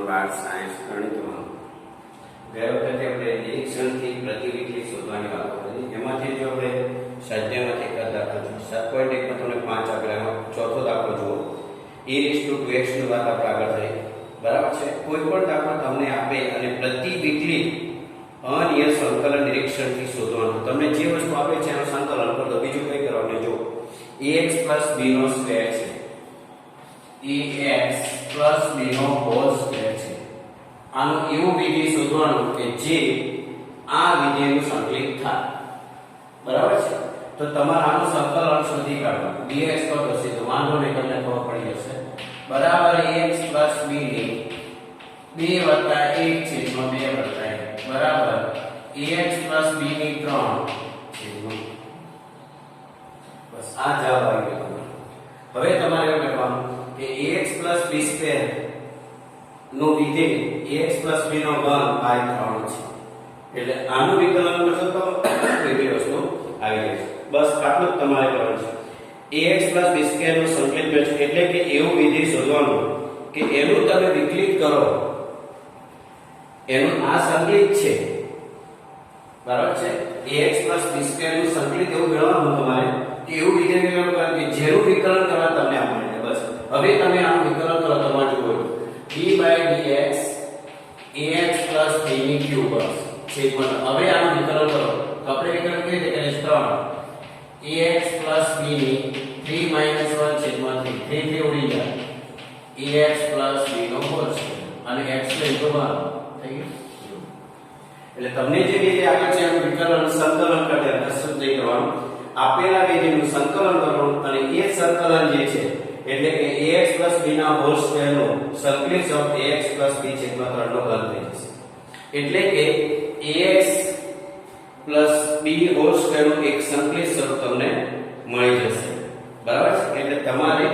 12 science ગણિતમાં ગયા વખતે આપણે નિરીક્ષણથી પ્રતિવિકલી શોધવાની વાત કરી. એમાંથી જો આપણે સ્વાધ્યાયમાંથી એક દાખલો છે 7.1 માં તમને 5 આંકડામાં ચોથો દાખલો જુઓ. e2x ની વાત આપણે આગળ થઈ. બરાબર છે. કોઈ પણ દાખલો તમને આપે અને પ્રતિવિકલી અનિયત સંકલન નિરીક્ષણથી શોધવાનું. તમને જે વસ્તુ આપે છે એનું સંકલન કરો. બીજું કઈ કરવાનું જો ax b નો સ્ક્વેર છે. ax b નો હોલ સ્ક્વેર છે. આનું એવું વિધેય શોધવાનું કે જે આ વિધેયનું સંકલિત થાય. બરાબર છે. તો તમારે આનું સંકલન શોધી કાઢવાનું. dx કયો હશે તો વાંધો નહીં, તમને ખબર પડી જશે. બરાબર ax b ની 2 + 1 છેદમાં 2 + 1 બરાબર ax b ની 3 છેદમાં. બસ આ જવાબ આવી ગયો તમારો. હવે તમારે એવું કરવાનું કે ax b² નો વિધેય ax b નો ઘન બાય 3 છે. એટલે આનું વિકલન કરશો તો એવી વસ્તુ આવી જશે. બસ આટલું જ તમારે કરવાનું છે. ax b² નું સંકલિત છે એટલે કે એવું વિધેય શોધવાનું કે એનું તમે વિકલિત કરો. એનું આ સંકલિત છે. બરાબર છે. ax b² નું સંકલિત એવું મેળવવાનું તમારે કે એવું વિધેય મેળવવાનું કે જેનું વિકલન કરવા તમને આપણને બસ. હવે તમે આનું વિકલન કરો તમારે જુઓ d/dx ax b ની ક્યુબ છેદમાં. હવે આનું વિકલન કરો તો આપણે વિકલન કેવી રીતે કરીએ? 3 ax b ની 3 - 1 છેદમાં 3 3 ઉડી જાય ax b નો હોલ છે અને x લઈ તો બહાર થઈ ગયું. એટલે તમને જે વિધેય આપે છે એનું વિકલન સંકલન કરતા પ્રસ્તુત નહીં કરવાનું. આપેલા વિધેયનું સંકલન કરવાનું અને એ સંકલન જે છે એટલે કે ax b ના હોલ સ્ક્વેર નો સંકલિત શબ્દ ax b છેદમાં 3 નો ઘન થઈ જશે. એટલે કે ax b હોલ સ્ક્વેર નું એક સંકલિત સ્વરૂપ તમને મળી જશે. બરાબર છે. એટલે તમારે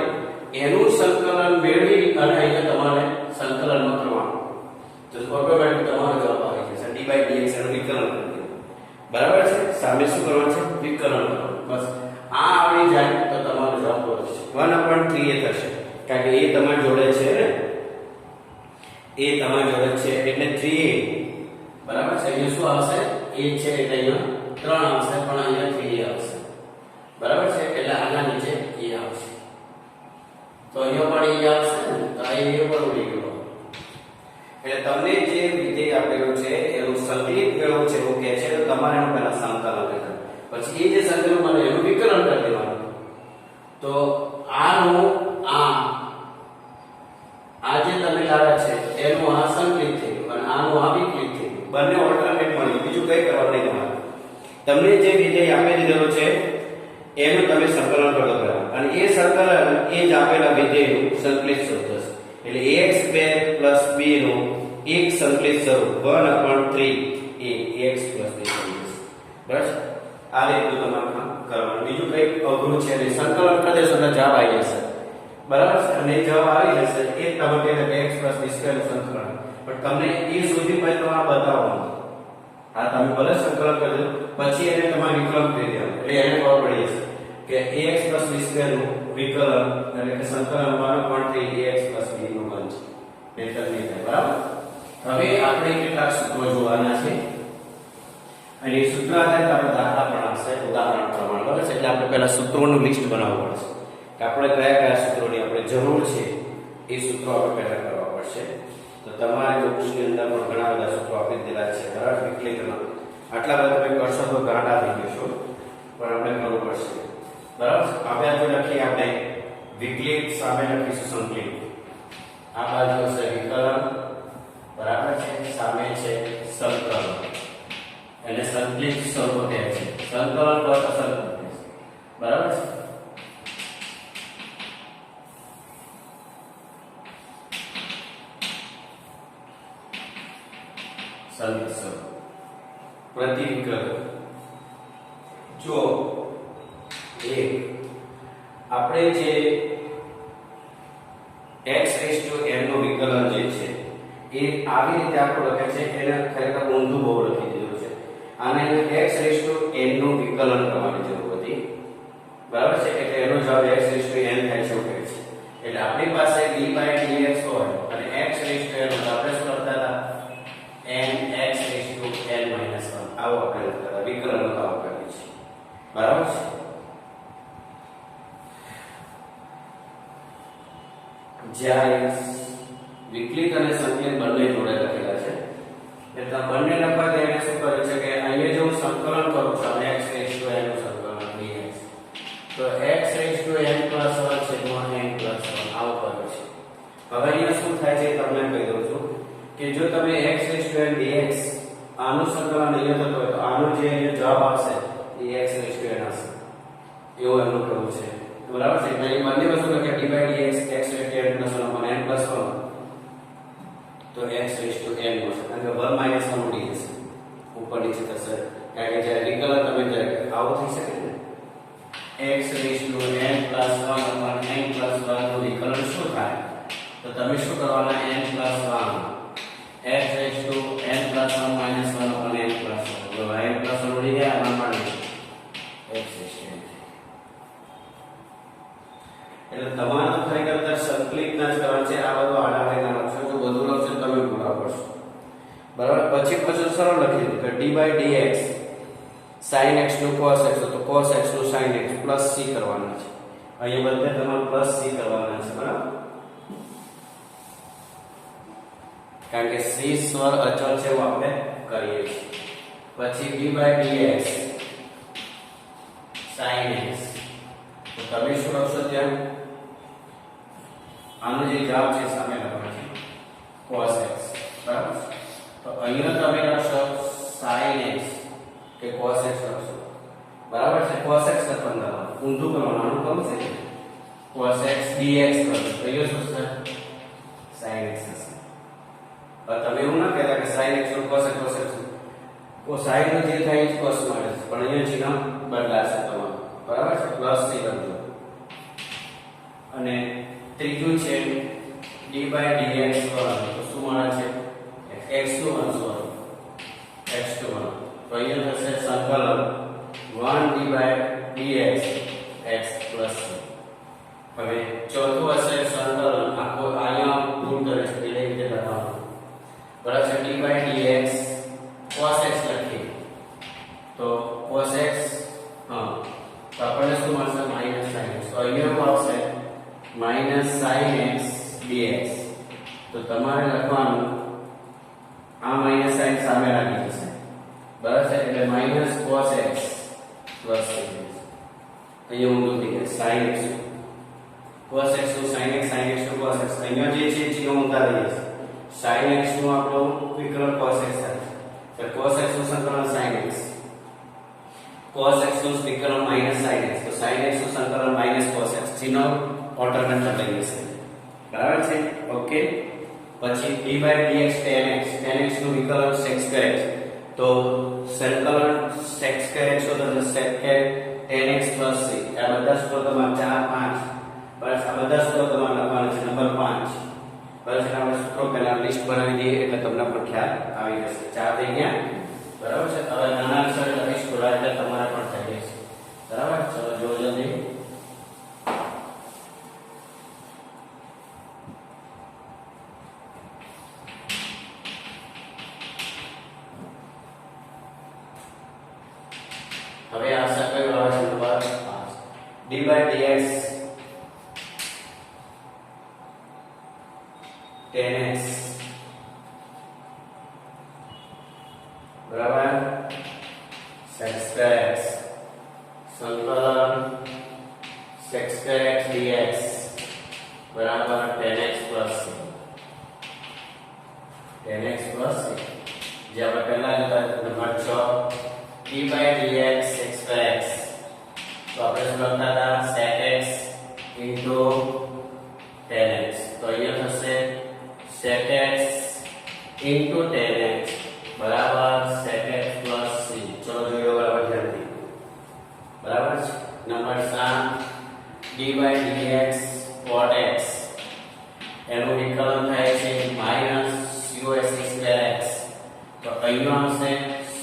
એનું સંકલન મેળવી અને અહીંયા તમારે સંકલનમાં કરવાનું. તો ઓટોમેટિક તમારો જવાબ આવી જશે. d/dx નું વિકલન કરી. બરાબર છે. સામે શું કરવાનું છે? વિકલન કરવાનું. બસ આ આવડી જાય તો તમારો જવાબ બરાબર છે. 1/3 એ થશે. કારણ કે એ તમારી જોડે છે ને, એ તમારી જોડે છે એટલે 3a. બરાબર છે. અહીંયા શું આવશે? a છે એટલે અહીંયા 3 આવશે પણ અહીંયા 3a આવશે. બરાબર છે. એટલે આના નીચે a આવશે. તો અહીંયા પણ a આવશે ને, તો આ a પર ઉડી ગયો. એટલે તમને જે વિધેય આપેલું છે એનું સંકલિત મેળવવું છે એવું કહે છે તો તમારે એનું પહેલા સંકલન કરવાનું. પછી એ જે સંકલન બને એનું વિકલન કરી દેવાનું. તો આનું આ જે તમે લાવ્યા છે એનું આ સંકલિત થયું અને આનું આ વિકલિત થયું. બંને ઓલ્ટરનેટ મળ્યું. બીજું કઈ કરવાનું નહીં તમારે. તમને જે વિધેય આપી દીધેલું છે એનું તમે સંકલન કરો પહેલા અને એ સંકલન એ જ આપેલા વિધેયનું સંકલિત સ્વરૂપ થશે. એટલે ax² + b નું એક સંકલિત સ્વરૂપ 1/3 એ ax + b થશે. બરાબર. આ રીતનું તમારે કરવાનું. બીજું કઈ અઘરું છે નહીં. સંકલન કરી દેશો તો જવાબ આવી જશે. બરાબર છે. અને જવાબ આવી જશે એ તમે કહે કે ax + b² નું સંકલન. પણ તમને એ સુધી પછી તમારે બતાવવાનું. આ તમે ભલે સંકલન કરી દો પછી એને તમારે વિકલન કરી દેવાનું. એટલે એને ખબર પડી જશે કે ax + b² નું વિકલન એટલે કે સંકલન 1/3 ax + b નું ઘન છે. નહીંતર નહીં થાય. બરાબર. હવે આપણે કેટલાક સૂત્રો જોવાના છે અને એ સૂત્ર આધારિત આપણે દાખલા પણ આવશે ઉદાહરણ પ્રમાણે. બરાબર છે. એટલે આપણે પહેલા સૂત્રોનું લિસ્ટ બનાવવું પડશે કે આપણે કયા કયા સૂત્રોની આપણે જરૂર છે એ સૂત્રો આપણે પહેલા કરવા પડશે. તો તમારી બુક્સની અંદર પણ ઘણા બધા સૂત્રો આપી દીધેલા છે. બરાબર. વિકલિતમાં આટલા બધા તમે કરશો તો ગાંડા થઈ જશો પણ આપણે કરવું પડશે. બરાબર. આ બાજુ લખી આપણે વિકલિત, સામે લખીશું સંકલિત. આ બાજુ હશે વિકલન. બરાબર છે. સામે છે સંકલન. એને સંકલિત સ્વરૂપ કહે છે. સંકલન પર સંકલિત. બરાબર છે. સંકલિત સ્વરૂપ પ્રતિવિકલન. જો આપણે જે x⁴n નું વિકલન જે છે એ આવી રીતે આપણે લખે છે એને ખરેખર ઊંધું બહુ લખી દીધું છે. આને x⁴n નું વિકલન કરવાની જરૂર હતી. બરાબર છે. એટલે એનો જવાબ x⁴n થાય છે. એટલે આપણી પાસે d/dx હોય અને x⁴n આપણે જ્યાં વિકલિત અને સંકલિત બંને જોડે લખેલા છે એટલે બંને લખવા દે એને શું કરે છે કે અહીંયા જો હું સંકલન કરું છું x રેઝ ટુ n નું સંકલન dx તો x raise to n plus 1 છેદમાં n પ્લસ 1 આવું કરે છે. હવે અહીંયા શું થાય છે તમને કહી દઉં છું કે જો તમે x raise to n dx આનું સંકલન અહીંયા થતું હોય તો આનો જે અહીંયા જવાબ આવશે એ x રેઝ ટુ n હશે એવું એમનું કહેવું છે. બરાબર છે એટલે બંને વસ્તુ લખે d by dx x raise to n plus 1 upon n plus 1 તો x રેઝ ટુ n મળશે કારણ કે 1 માઈનસ 1 ઉડી જશે ઉપર નીચે થશે કારણ કે જ્યારે વિકલન તમે જ્યારે આવો થઈ શકે ને x raise to n plus 1 upon n plus 1 નું વિકલન શું થાય તો તમે શું કરવાના n plus 1 x raise to n plus 1 minus 1 upon n plus 1 તો n પ્લસ 1 ઉડી ગયા આમાં પણ x રેઝ ટુ n એટલે તમારે તો ખરેખર સંકલિત ના જ કરવાનું છે. આ બધું આડા રેખા લખશો તો બધું લખશો તમે પૂરા કરશો બરાબર. પછી સરળ લખી દો કે d by dx sin x નું cos x તો cos x નું sin x પ્લસ c કરવાના છે. અહીંયા બધે તમારે પ્લસ c કરવાના છે બરાબર કારણ કે c સ્વર અચળ છે એવું આપણે કરીએ છીએ. પછી d by dx sin x તો તમે શું લખશો ત્યાં આનો જે જવાબ છે સામે લખવાનો છે cos x બરાબર. તો અહીંયા તમે લખશો sin x કે cos x લખશો બરાબર છે. cos x લખવાનું ઊંધું કરવાનું આનું કોણ છે cos x dx લખશો તો એ શું થશે sin x થશે. હવે તમે એવું ના કહેતા કે sin x નું cos x sin નું જે થાય એ cos મળે છે પણ અહીંયા ચિહ્ન બદલાશે તમારું બરાબર છે પ્લસ થી બદલો. અને ત્રીજું છે d by dx કરવાનું તો શું મળે છે x નું સ્વરૂપ x નું તો અહીંયા થશે સંકલન 1 d by dx x plus c. હવે ચોથું હશે સંકલન આખો અહીંયા પૂર્ણ કરે છે એટલે રીતે લખવાનું બરાબર છે d by dx cos x લખીએ તો cos x હા તો આપણને શું મળશે માઈનસ sin x તો અહીંયા આવશે માઈનસ sin x dx તો તમારે લખવાનું આ માઈનસ sin સામે લાગી જશે બરાબર છે એટલે minus cos x plus sin x અહીંયા ઊંધું થઈ ગયું sin x cos x નું sin x નું cos x અહીંયા જે છે ચિહ્ન ઊંધા થઈ જશે sin x નું આપણું વિકલન cos x થાય તો cos x નું સંકલન sin x cos x નું વિકલન માઈનસ sin x તો sin x નું સંકલન માઈનસ cos x ચિહ્ન ઓલ્ટરનેટ લઈ જશે બરાબર છે ઓકે. પછી d by dx tan x નું વિકલન sec square x તો સંકલન sec square x તો sec tan x plus c આ બધા સૂત્રો તમારે 4 5 બસ આ બધા સૂત્રો તમારે લખવાના છે નંબર 5 બસ આપણે સૂત્રો પહેલા લિસ્ટ બનાવી દઈએ એટલે તમને પણ ખ્યાલ આવી જશે. 4 થઈ ગયા બરાબર છે. હવે નાના અક્ષર લખીશ થોડા એટલે તમારે પણ થઈ જશે બરાબર. ચલો જો જલ્દી હવે આ સકલ આવે છે number 5 d by dx tan x બરાબર sec square x સંકલન sec square x dx બરાબર tan x plus c જે આપણે પહેલા જોતા number 6 d by dx sec square x તો આપણે શું લખતા હતા sec x into tan x તો અહીંયા થશે sec x into tan x બરાબર sec x plus c. ચલો જોઈએ બરાબર ધ્યાનથી બરાબર છે. Number 7 d by dx cot x એનું વિકલન થાય છે માઈનસ cos square x તો અહીંયા આવશે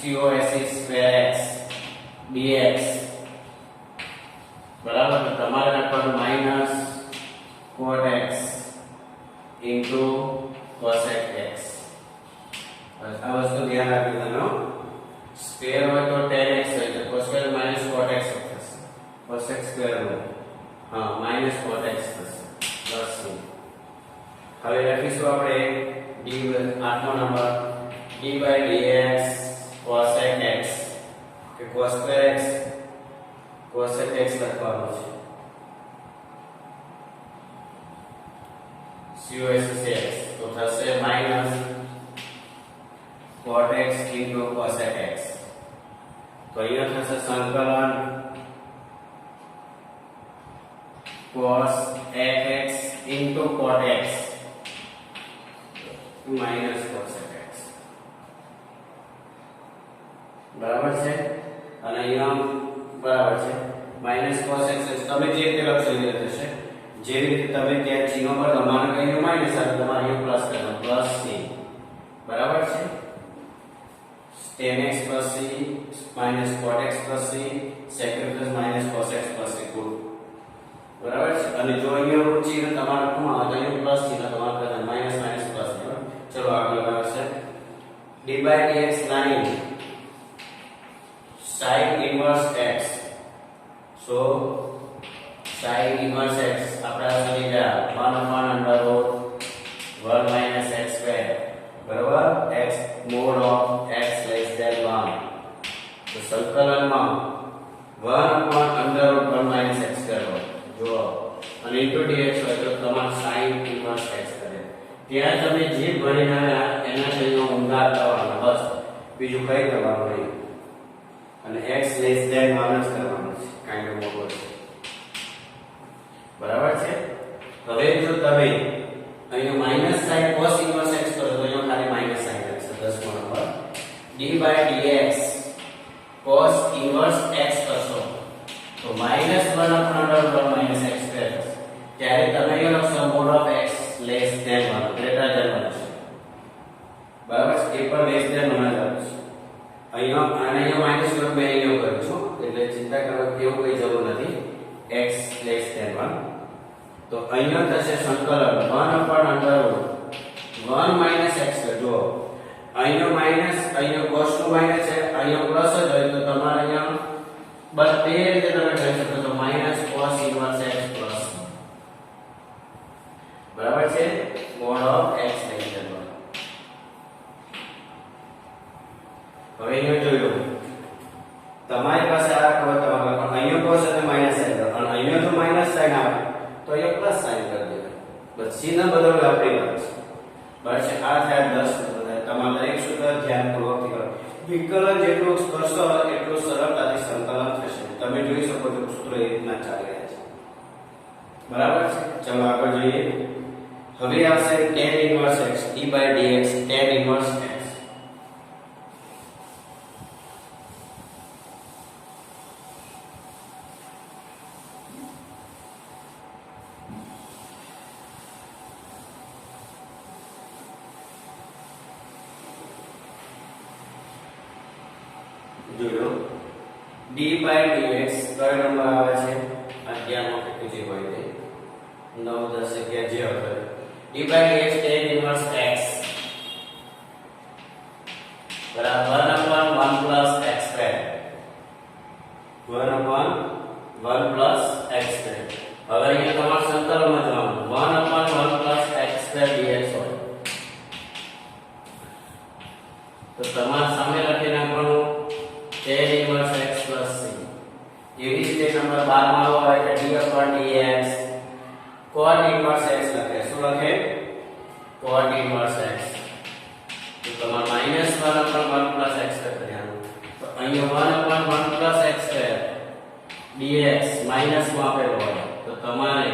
cos square x dx બરાબર. તો તમારે લખવાનું minus cot x into cosec x. આ વસ્તુ ધ્યાન રાખજો તમે સ્ક્વેર હોય તો tan x હોય તો cos square minus cot x થશે cosec square હોય હા minus cot x થશે પ્લસ આપણે d 8મો નંબર d/dx cosec x કે cos square x cosec x લખવાનું છે cos x તો થશે minus cot x into cosec x તો અહીંયા થશે સંકલન cos x into cot x minus cosec x બરાબર છે અને અહીંયા બરાબર છે minus cos x તમે જે રીતે લખશો એ રીતે થશે જે રીતે તમે ત્યાં ચિહ્ન પર તમારે કહીને માઈનસ આવે તમારે અહીંયા પ્લસ કરવાનું પ્લસ c બરાબર છે tan x plus c minus cot x plus c sec x minus cos x plus c બરાબર છે અને જો અહીંયા ચિહ્ન તમારે કોમાં આવે અહીંયા પ્લસ ચિહ્ન તમારે કરવાનું માઈનસ માઈનસ પ્લસ ચલો આગળ આવશે d/dx line sin inverse x so sin inverse x આપણા સુધી ગયા 1/√1 minus x square બરાબર x mod of x less than 1 તો સંકલનમાં 1/√1 minus x square જો અને into dx હોય તો તમારે sin inverse x કરે ત્યાં તમે જે ભણીને આવ્યા એના જેવો ઊંઘાર કરવાનો બસ બીજું કઈ કરવાનું નહીં અને x less than 1 જ કરવાનું છે કાઈન્ડ ઓફ મોટો છે બરાબર છે હવે જો તમે અહીંયા minus sin cos inverse x કરો તો અહીંયા ખાલી માઈનસ sin રહેશે 10મો number d/dx cos inverse x કરશો તો -1/√1 minus x square ત્યારે તમે એ લખશો mod of x less than 1 greater than 1 છે બરાબર છે એ પણ less than 1 જ આવશે અહીંયા આને અહીંયા માઈનસ કરો મેં અહીંયા કર્યું છું એટલે ચિંતા કરો કેવું કઈ જરૂર નથી x less than 1 તો અહીંયા થશે સંકલન 1/√1 minus x જો અહીંયા માઈનસ અહીંયા cos નું માઈનસ છે અહીંયા પ્લસ જ હોય તો તમારે અહીંયા બધે રીતે તમે કહી શકો છો minus cos inverse x plus બરાબર છે mod of x લઈ જવાનું હવે અહીંયા જોઈ લો તમારી પાસે આ ખબર તમારે પણ અહીંયા cos અને માઈનસ સાઈન અને અહીંયા જો માઈનસ સાઈન આવે તો અહીંયા પ્લસ સાઈન કરી દેવાનું બસ ચિહ્ન બદલવું આપણી વાત છે બરાબર છે આ થયા 10 તમારે દરેક સૂત્ર ધ્યાનપૂર્વક કરો વિકલન જેટલું કરશો એટલું સરળતાથી સંકલન થશે તમે જોઈ શકો છો સૂત્ર એ રીતના ચાલી રહ્યા છે બરાબર છે ચલો આગળ જોઈએ હવે આવશે tan inverse x d/dx tan inverse x જોયો d/dx કયો નંબર આવે છે 11મો કે જે હોય તે 9 10 11 જે હોય d/dx tan inverse x બરાબર 1/1 plus x square 1/1 plus x square હવે અહીંયા તમારે સંકલનમાં જવાનું 1/1 plus x square dx હોય તો તમારે સામે લખી નાખવાનું tan inverse x plus c એવી રીતે નંબર 12 માં હોય કે d/dx cot inverse x લખે શું લખે cot inverse x તો તમારે -1/1 plus x કરવાનું તો અહીંયા 1/1 plus x dx માઈનસ માં આપેલો હોય તો તમારે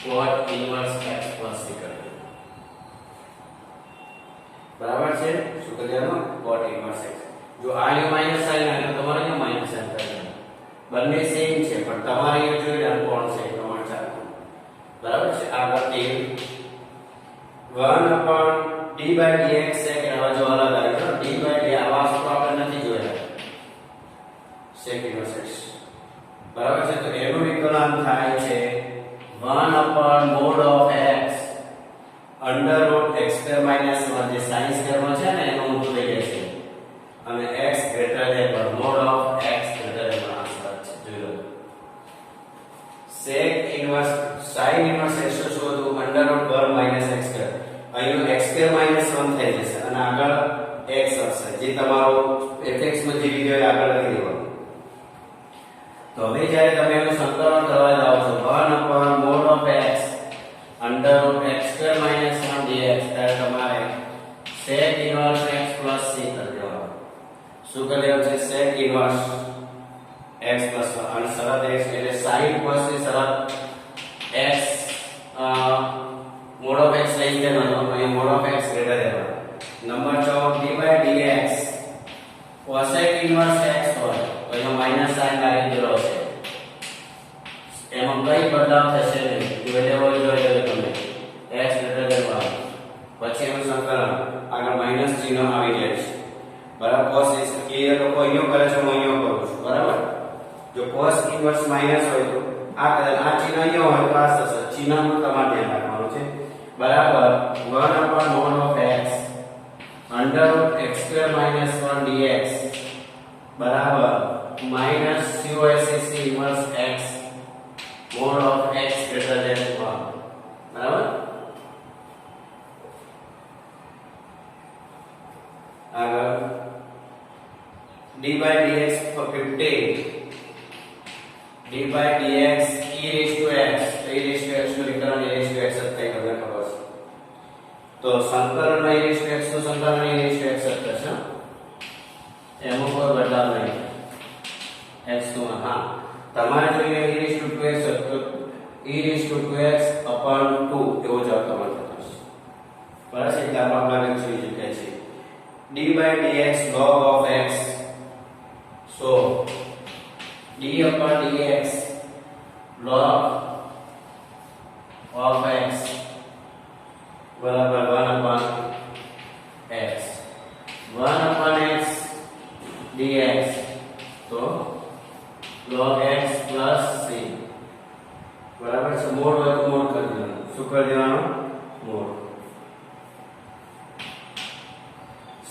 cot inverse x plus c કરવાનું બરાબર છે શું કરવાનું cot inverse x જો આ માઈનસ સાઈન આવે તો તમારે અહીંયા માઈનસ સાઈન કરવાનું બંને સેમ છે પણ તમારે એ જોઈ લેવાનું કોણ છે પ્રમાણ ચાલુ બરાબર છે આગળ તે 1/d/dx છે કે હવે જો અલગ આવી તો d/d આ વાસ્તુ આપણે નથી જોયા sec inverse x બરાબર છે તો એનું વિકલન થાય છે 1/mod of x √x² - 1 જે sin સ્ક્વેર માં છે ને એનો ઊંધું થઈ જશે અને x greater than mod of x greater than 1 answer છે જોઈ લો sec inverse sin inverse x શોધો √1 - x² અહીંયા સ્ક્વેર માઈનસ 1 થઈ જશે અને આગળ x હશે જે તમારો fx માં જે વિડિયો આગળ લખી દેવાનો. તો હવે જ્યારે તમે એનું સંકલન કરવા જાઓ છો 1 upon mod of x under root x square minus 1 dx ત્યારે તમારે sec inverse x plus c કરી દેવાનું. શું કરી દેવાનું છે? sec inverse x plus 1 અને શરત x એટલે sin cos ની શરત x mod of x લઈ લેવાનો અને mod of x greater દેવાનો. Number 4 d by dx cosec inverse x હોય તો એનો માઈનસ સાઇન લાગી ગયો છે. એમાં કઈ બદલાવ થશે નહીં. જોઈ લેવો જોઈએ તમે x greater than 1 પછી એનું સંકલન આગળ માઈનસ ચિહ્ન આવી જાય છે. બરાબર. cos એ લોકો અહીંયા કરે છે હું અહીંયા કરું છું. બરાબર. જો cos ઇન્વર્સ માઈનસ હોય તો આ ચિહ્ન અહીંયા હોય તો આ થશે. ચિહ્નનું તમારે ધ્યાન રાખવાનું છે. બરાબર. 1 upon mod of x under root x square minus 1 dx બરાબર minus cosec inverse x mod of x greater than 1. બરાબર. આગળ d by dx for 15 d by dx e raised to x e raised to x નું વિકલન e raised to x જ થાય તમને ખબર છે. તો સંકલન e raised to x નું સંકલન e raised to x જ થશે. એમાં કોઈ બદલાવ નહીં. x નું હા તમારે જોઈએ e raised to 2x તો e raised to 2x upon 2 એવો જવાબ તમારે થશે. બરાબર છે. એટલે આપણે જોઈ ચૂક્યા છીએ. d by dx log of x so d upon dx log of x बराबर 1 upon x 1 upon x dx तो log x plus c बराबर છે. મોડ હોય તો મોડ કરી દેવાનું. શું કરી દેવાનું? મોડ.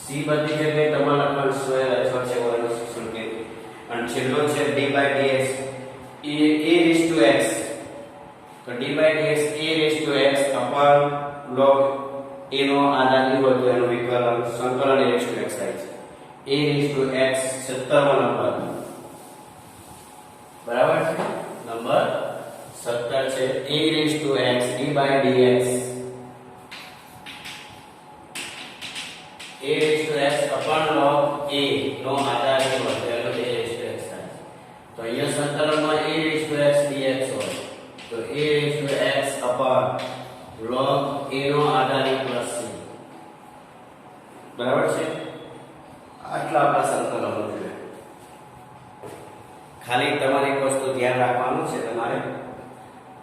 c બધી જગ્યાએ તમારે લખવાનું છે ઓરનો સંકેત અને છેલ્લો છે d by dx e raised to x તો d by dx e raised to x upon log a નો આધાર લીધો તો એનું વિકલન સંકલન e raised to x થાય છે. e raised to x 17 number બરાબર છે. નંબર 17 છે. e raised to x d by dx a raised to x upon log a નો આધાર લીધો તો એનો a raised to x થાય. તો અહીંયા સંકલનમાં a raised to x dx હોય તો a raised to x upon log a નો આધાર પ્લસ c બરાબર છે. આટલા આપણા સંકલનો છે. ખાલી તમારે એક વસ્તુ ધ્યાન રાખવાનું છે. તમારે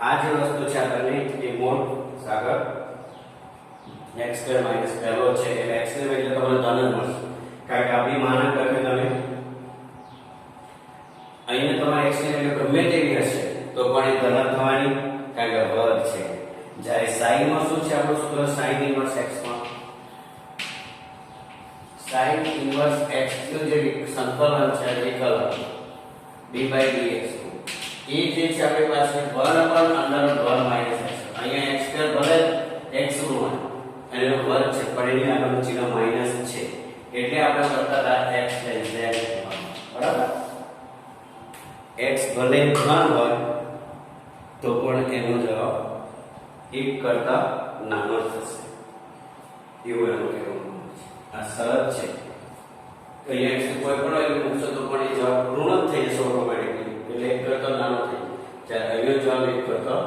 આ જે વસ્તુ છે આપણને એ મોડ આગળ x સ્ક્વેર માઈનસ પહેલો છે એટલે x ને એટલે તમને ધન જ મળશે. કારણ કે આપણી માનક લખે તમે અહીંયા તમારે x ની વેલ્યુ ગમે તેવી હશે તો પણ એ ધન થવાની કારણ કે વર્ગ છે. જ્યારે sin માં શું છે આપણું સૂત્ર sin ઇન્વર્સ x માં sin ઇન્વર્સ x નું જે સંકલન છે વિકલન d by dx એ જે છે આપણી પાસે 1 upon under root 1 minus x અહીંયા x સ્ક્વેર ભલે x નું હોય અને એનો વર્ગ છે પણ એની આગળનું ચિહ્ન માઈનસ છે એટલે આપણે કરતા હતા x z બરાબર. x ભલે ધન હોય તો પણ એનો જવાબ 1 કરતા નાનો થશે એવું એનું કહેવાનું છે. આ શરત છે કે x કોઈ પણ વેલ્યુ મૂકશો તો પણ એ જવાબ ઋણ જ થઈ જશે ઓટોમેટિકલી. એટલે 1 કરતા નાનો થઈ જાય. જ્યારે જવાબ 1 કરતા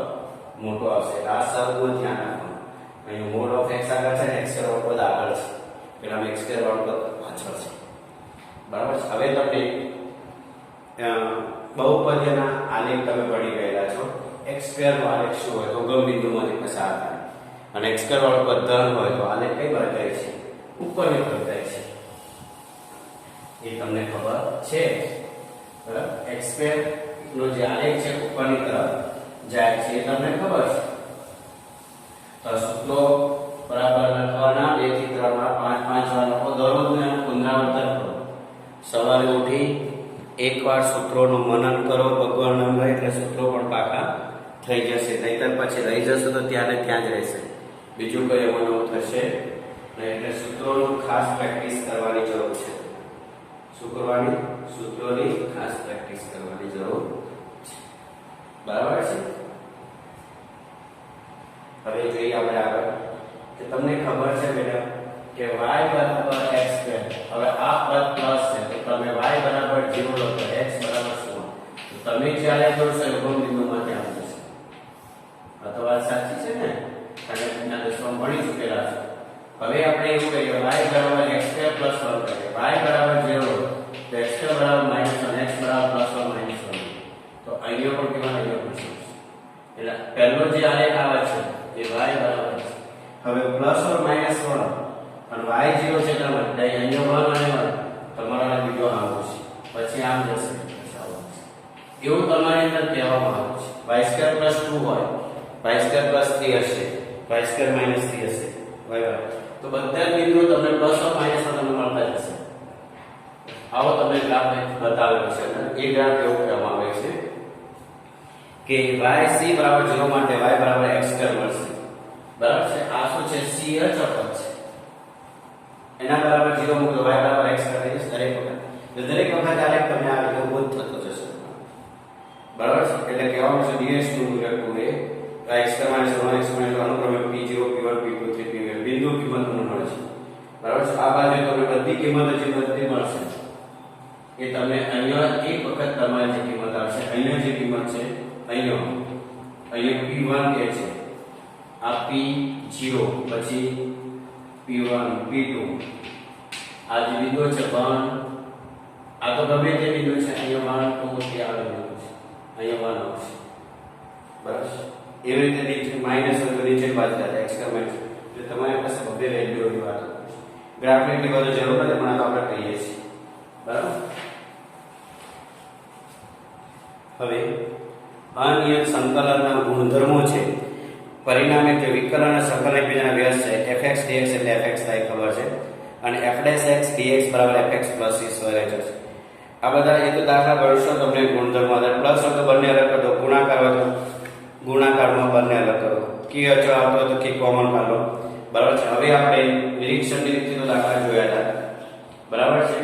મોટો આવશે. આ શરતનું ધ્યાન રાખવાનું. અહીં મોડ ઓફ x આગળ છે x સ્ક્વેર વાળો પદ આગળ છે પેલા x સ્ક્વેર વાળો પદ પાછળ છે. બરાબર છે. હવે તમને બહુપદીના આલેખ તમે ભણી ગયેલા છો. x સ્ક્વેર નો આલેખ શું હોય તો ગમ બિંદુમાંથી પસાર થાય અને x સ્ક્વેર વાળો પદ ધન હોય તો આલેખ કઈ બાજુ જાય છે? ઉપરની તરફ જાય છે. એ તમને ખબર છે. બરાબર. x સ્ક્વેર નો જે આલેખ છે ઉપરની તરફ જાય છે એ તમને ખબર છે. તો સૂત્રો બરાબર લખવાના 2 થી 3 વાર 5 વાર લખો. દરરોજનું એનું પુનરાવર્તન કરો. સવારે ઉઠી એકવાર સૂત્રોનું મનન કરો. ભગવાન નામ લે એટલે સૂત્રો પણ પાકા થઈ જશે. નહીતર પછી રહી જશે તો ત્યાં ને ત્યાં જ રહેશે. બીજું કોઈ એમાં નવું થશે એટલે સૂત્રોનું ખાસ પ્રેક્ટિસ કરવાની જરૂર છે. શું કરવાની? સૂત્રોની ખાસ પ્રેક્ટિસ કરવાની જરૂર છે. બરાબર છે. હવે જોઈએ આપણે આગળ કે તમને ખબર છે બેટા કે y બરાબર x². હવે આ પદ પ્લસ છે તો તમે y બરાબર 0 લો તો x બરાબર શું? તો તમે જ્યારે દોરશો ઉગમ બિંદુમાંથી આવશે. આ તો વાત સાચી છે ને? તમે તેના દસમાં ભણી ચૂકેલા છો. હવે આપણે એવું કહીએ y બરાબર x² + 1 કરીએ. y બરાબર 0 તો x² બરાબર -1 x બરાબર +1 -1. તો અહીંયા પણ કેવા અહીંયા પણ છે. એટલે પહેલો જે આલેખ આવે છે એ y બરાબર છે. હવે +or -1 અને y 0 છે એટલે અહીંયા 1 અને 1 તમારા બીજો આમ છે. પછી આમ જશે. એવું તમારી અંદર કહેવામાં આવે છે. y² + 2 હોય y² + 3 હશે y² - 3 હશે. બરાબર. તો બધા બિંદુઓ તમને +or -1 તમને મળતા જશે. આવો તમે ગ્રાફ બતાવેલો છે. એ ગ્રાફ એવું કહેવામાં આવે છે કે y c બરાબર 0 માટે y બરાબર x² મળશે. બરાબર છે. આ શું છે? c અચળ પદ છે. એના બરાબર 0 મૂકો y બરાબર x કરી દઈશ દરેક વખત. તો દરેક વખત આલેખ તમને આ રીતે ઉભો થતો જશે. બરાબર છે. એટલે કહેવાનું છે dx નું મૂલ્ય 2a x² - 1 x અનુક્રમે p0 p1 p2 3 p બિંદુ કિંમતનું મળે છે. બરાબર છે. આ બાજુ તમને બધી કિંમતો જે બધી મળશે એ તમને અહીંયા એક વખત તમારી જે કિંમત આવશે અહીંયા જે કિંમત છે અહીંયા p1 કે છે આ p0 પછી p1 p2 આ જે બિંદુ છે 1 આ તો ગમે તે બિંદુ છે અહીંયા 1 2 3 આવે બિંદુ છે અહીંયા 1 આવશે. બરાબર. એવી રીતે નીચે માઈનસ હોય તો નીચે બાજુ થાય x કમેન્ટ એટલે તમારી પાસે બધી વેલ્યુઓની વાત ગ્રાફની એટલી બધું જરૂર નથી પણ આ તો આપણે કહીએ છીએ. બરાબર. હવે અનિયત સંકલનના ગુણધર્મો છે. પરિણામે તે વિકલન અને સંકલન એકબીજાના વ્યસ્ત છે. fx dx એટલે fx થાય ખબર છે અને f' x dx fx + c સ્વરે છે. આ બધા એ તો દાખલા ગણશો તમને ગુણધર્મો પ્લસ હોય તો બંને અલગ કરો, ગુણાકાર હોય તો ગુણાકારમાં બંને અલગ કરો, કી અચળ આવતો હોય તો કી કોમન કાઢો. બરાબર છે. હવે આપણે નિરીક્ષણની રીતનો દાખલા જોયા હતા. બરાબર છે.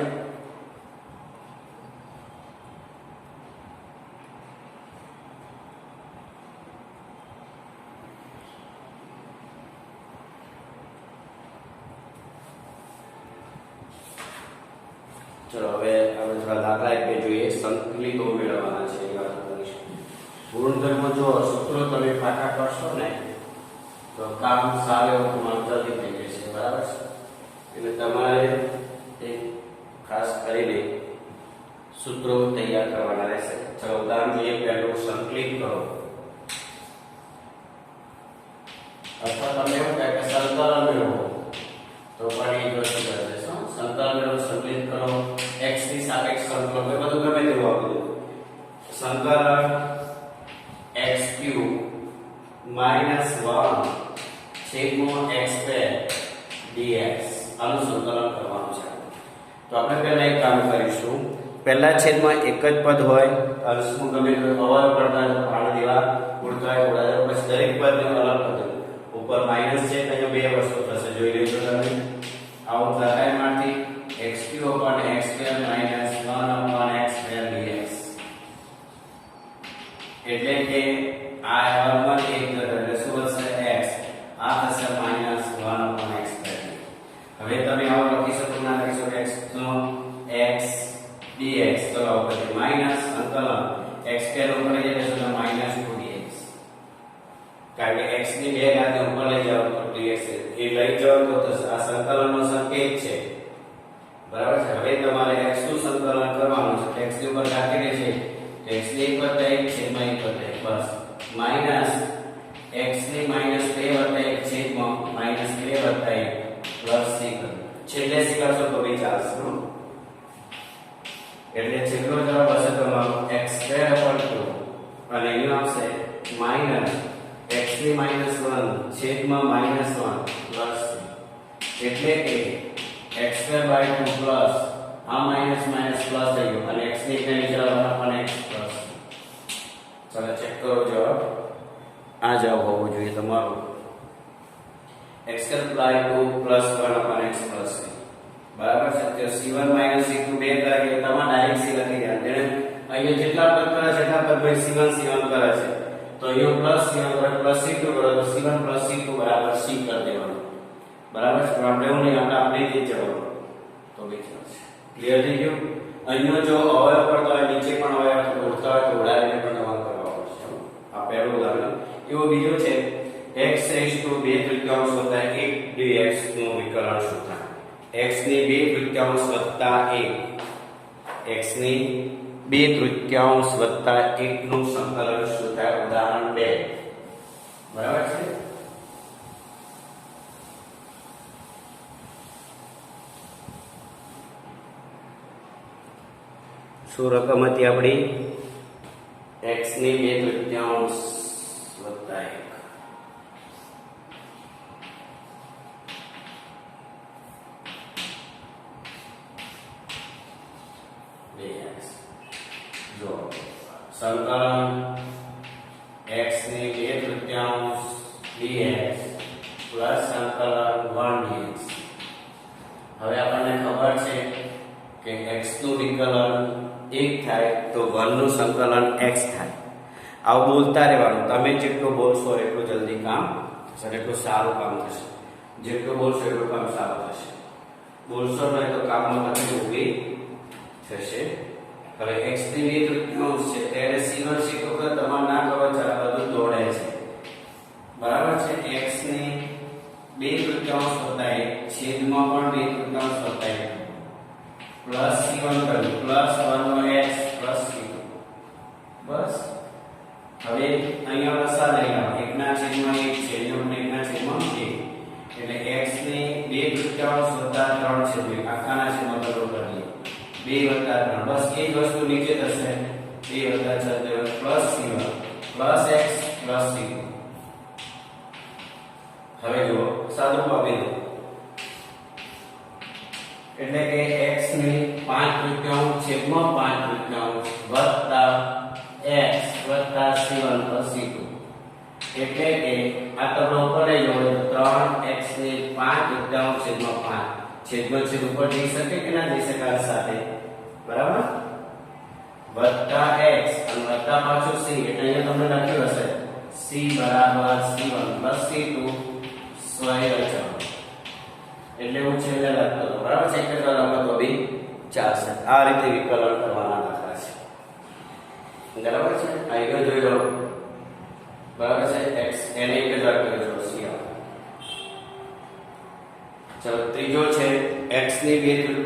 ચલો હવે આપણે થોડા દાખલા એક બે જોઈએ. સંકલિતો મેળવવાના છે એ વાત કરીશું. ગુણધર્મો જો સૂત્રો તમે પાકા કરશો ને તો કામ સારું એવું તમારું જલ્દી થઈ જશે. બરાબર છે. એટલે તમારે એક ખાસ કરીને સૂત્રો તૈયાર કરવાના રહેશે. ચલો ઉદાહરણ જોઈએ. પહેલું સંકલિત કરો અથવા તમે એવું કહે કે સંકલન મેળવો તો પણ એ જોઈ શકે. સંકલન મેળવો, સંકલિત કરો, x ની સાપેક્ષ સંકલન એ બધું ગમે તેવું આપી દો. સંકલન x³ - 1 x² dx આનું સંકલન કરવાનું છે. તો આપણે પહેલા એક કામ કરીશું. પહેલા છેદમાં એક જ પદ હોય અંશમાં ગમે તે અવયવ પડતા પાડ દેવા ઉડતા ઉડાડે પછી દરેક પદને અલગ પદ ઉપર માઈનસ છે અહીંયા બે વસ્તુ થશે જોઈ લેજો તમે. આવું લખાઈમાંથી x³ upon x² - 1 upon x² dx એટલે કે આ 1 એક એટલે શું હશે x આ થશે -1 upon x². હવે તમે આવું લખી શકો ના લખી શકો x નો x dx તો આવું પછી માઈનસ સંકલન x² ઉપર લઈ જશો તો -2 dx કારણ કે x ની બે ઘાત ઉપર લઈ જાવ તો dx એ લઈ જાવ તો આ સંકલનનો સંકેત છે. બરાબર છે. હવે તમારે x નું સંકલન કરવાનું છે. x ની ઉપર ઘાત કેટલી છે? x ની 1 + 1 છેદમાં 1 + 1 બસ માઈનસ x ની -2 + 1 છેદમાં -2 + 1 પ્લસ c છેલ્લે c કરશો તો બી ચાલશે. એટલે છેલ્લો જવાબ હશે તમારો x² / 2 અને અહીં આવશે માઈનસ x ની -1 છેદમાં -1 પ્લસ એટલે કે x² / 2 પ્લસ આ માઈનસ માઈનસ પ્લસ થઈ ગયો અને x ની નીચે લાવવાના પણ x પ્લસ. ચાલો ચેક કરો જવાબ. આ જવાબ હોવો જોઈએ તમારો x² / 2 + 1 c1 c2 બે કરે કે તમારે ડાયરેક્ટ c લખી દેવાનું. જેને અહીંયા જેટલા પદ કરે છે એટલા પદ ભાઈ c1 કરે છે તો અહીંયા પ્લસ c1 કરે પ્લસ c2 કરે તો c1 c2 બરાબર c કરી દેવાનું. બરાબર છે. આપણે એવું નહીં, આપણે જ જવાબ તો બે છે. ક્લિયર થઈ ગયું? અહીંયા જો અવયવ પડતો હોય નીચે પણ અવયવ ઉડતા હોય તો ઉડાડીને પણ તમારે કરવા પડશે. આ પહેલું ઉદાહરણ. એવો બીજો છે x raised to 2/3 હોતા 1 dx નું વિકલન શોધો. x ની 2/3 વત્તા 1 x ની 2/3 વત્તા 1 નું સંકલન શોધો. ઉદાહરણ 2. બરાબર છે. શું રકમ હતી આપણી? x ની 2/3 વત્તા 1. જો સંકલન x ની 2/3 dx પ્લસ સંકલન 1 dx. હવે આપણને ખબર છે કે x નું વિકલન 1 થાય તો 1 નું સંકલન x થાય. આવું બોલતા રહેવાનું. તમે જેટલું બોલશો એટલું જલ્દી કામ થશે, એટલું સારું કામ થશે. જેટલું બોલશો એટલું કામ સારું થશે. બોલશો નહીં તો કામમાં તકલીફ ઊભી થશે. હવે x ની 2/3 છે ત્યારે c1 c2 પર તમારે ના ખબર છે, આ બધું દોડે છે. બરાબર છે. x ની 2/3 વત્તા 1 છેદમાં પણ 2/3 વત્તા 1 પ્લસ c1 કર્યું પ્લસ 1 નો x પ્લસ c2. બસ. હવે અહીંયા લસા લઈ આવો. 1 ના છેદમાં 1 છે અને 1 ના છેદમાં 1 એટલે x ની 2/3 વત્તા 3 છે બે આખાના છેદમાં બદલો કરીએ 2 વત્તા 3. બસ એ જ વસ્તુ નીચે થશે 2 વત્તા 6 plus c1 plus x plus c2. હવે જુઓ સાદું આપી દો એટલે કે x ની 5/3 છેદમાં 5/3 વત્તા x વત્તા c1 પ્લસ c2 એટલે કે આ તમને ઉપર લઈ જાઓ તો 3x ની 5/3 છેદમાં 5 છેદમાં છેદ ઉપર જઈ શકે કે ના જઈ શકે આ સાથે. બરાબર. વત્તા x અને વત્તા પાછું c એટલે અહીંયા તમને લખ્યું હશે c બરાબર c1 પ્લસ c2 સ્વયં અચળ. એટલે હું છેલ્લે લખતો હતો. બરાબર છે. એક જ લખો તો બી ચાલશે. આ રીતે વિકલન કરવાના દાખલા છે. બરાબર છે. આગળ જોઈ લો. બરાબર છે. x એને એક જ વાર કરી દો c. ચલો ત્રીજો છે x ની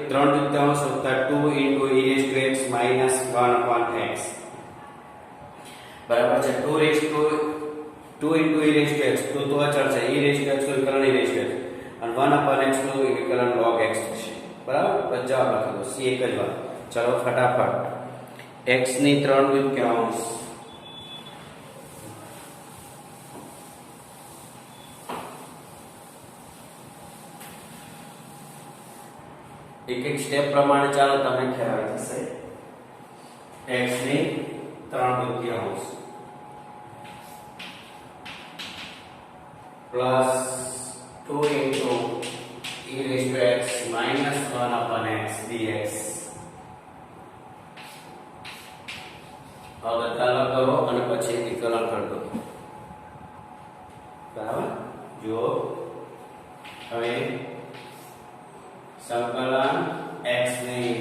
2/3 વત્તા 2 e raised to x minus 1 upon x. બરાબર છે. 2 e raised to x 2 તો અચળ છે. e raised to x નું વિકલન e raised to x અને 1 upon x નું વિકલન log x થશે. બરાબર. પછી જવાબ લખી દો c એક જ વાર. ચલો ફટાફટ. x ની 3/3 એક એક સ્ટેપ પ્રમાણે ચાલો તમને ખ્યાલ થશે. x ની 3/3 plus 2 into e raised to x minus 1 upon x dx. હવે ચાલો કરો અને પછી વિકલન કરી દો. બરાબર. જો હવે સંકલન x ની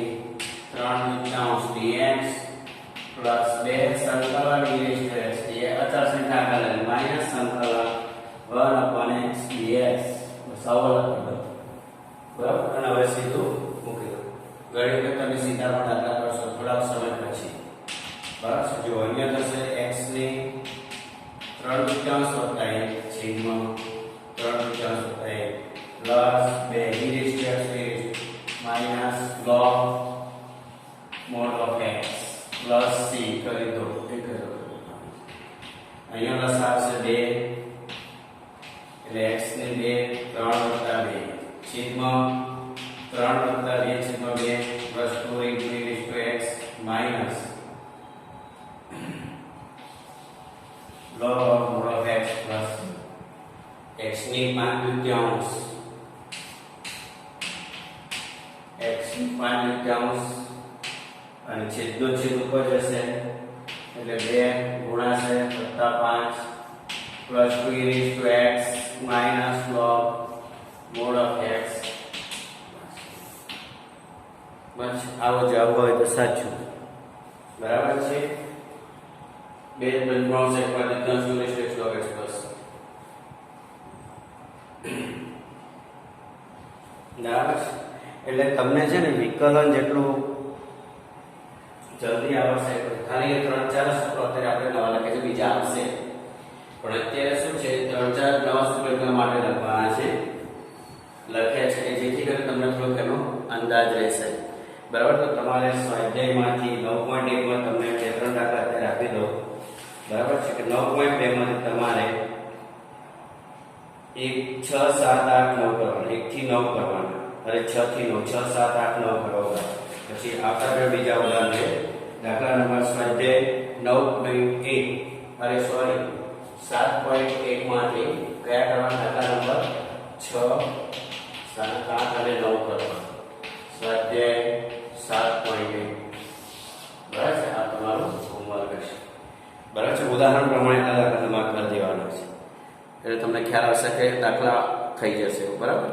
3/3 dx પ્લસ 2 સંકલન e raised to x dx અચળ સંખ્યા આગળ માઈનસ સંકલન 1 upon x dx. સવાલ હતો. બરાબર. અને હવે સીધું મૂકી દો. ગણિત તમે સીધા પણ દાખલા કરશો થોડા સમય પછી. બરાબર. જો અહીંયા થશે x ની 3/3 વત્તા 1 છેદમાં 3/3 વત્તા 1 plus 2 e raised to x minus log mod of x plus c કરી દો. અહીંયા લસા આવશે 2 એટલે x ની 3 વત્તા 2 છેદમાં 3 વત્તા 2 છેદમાં 2 plus 2 into e raised to x minus log of mod of x plus x ની 5/3 x 5 અને છેદનો છેદ ઉપર જશે એટલે 2 ગુણાશે +5 plus 2 minus log mod of x. બસ આવો જવાબ હોય તો સાચું. બરાબર છે. 2 + 3 = 10 log x પ્લસ. બરાબર છે. એટલે તમને છે ને વિકલન જેટલું જલ્દી આવશે ખાલી 3-4 સૂત્રો અત્યારે આપણે નવા લખે છે, બીજા આવશે પણ અત્યારે શું છે 3-4 નવા સૂત્રો એટલા માટે લખવાના છે, લખ્યા છે કે જેથી કરીને તમને થોડોક એનો અંદાજ રહેશે. બરાબર. તો તમારે સ્વાધ્યાયમાંથી 9.1 માં તમને 2-3 દાખલા અત્યારે આપી દો. બરાબર છે કે 9.2 માંથી તમારે 1 6 7 8 9 કરવાના, 1 થી 9 કરવાના, અરે 6 થી 9, 6 7 8 9 કરવા. પછી આપણે બીજા ઉદાહરણ છે દાખલા નંબર સ્વાધ્યાય 9.1 અરે સોરી 7.1 માંથી કયા કરવાના? દાખલા નંબર 6 7 8 અને 9 કરવા. સ્વાધ્યાય 7.1. બરાબર છે. આ તમારું હોમવર્ક છે. બરાબર છે. ઉદાહરણ પ્રમાણે આ દાખલા તમારે કરી દેવાના છે એટલે તમને ખ્યાલ આવશે કે દાખલા થઈ જશે. બરાબર.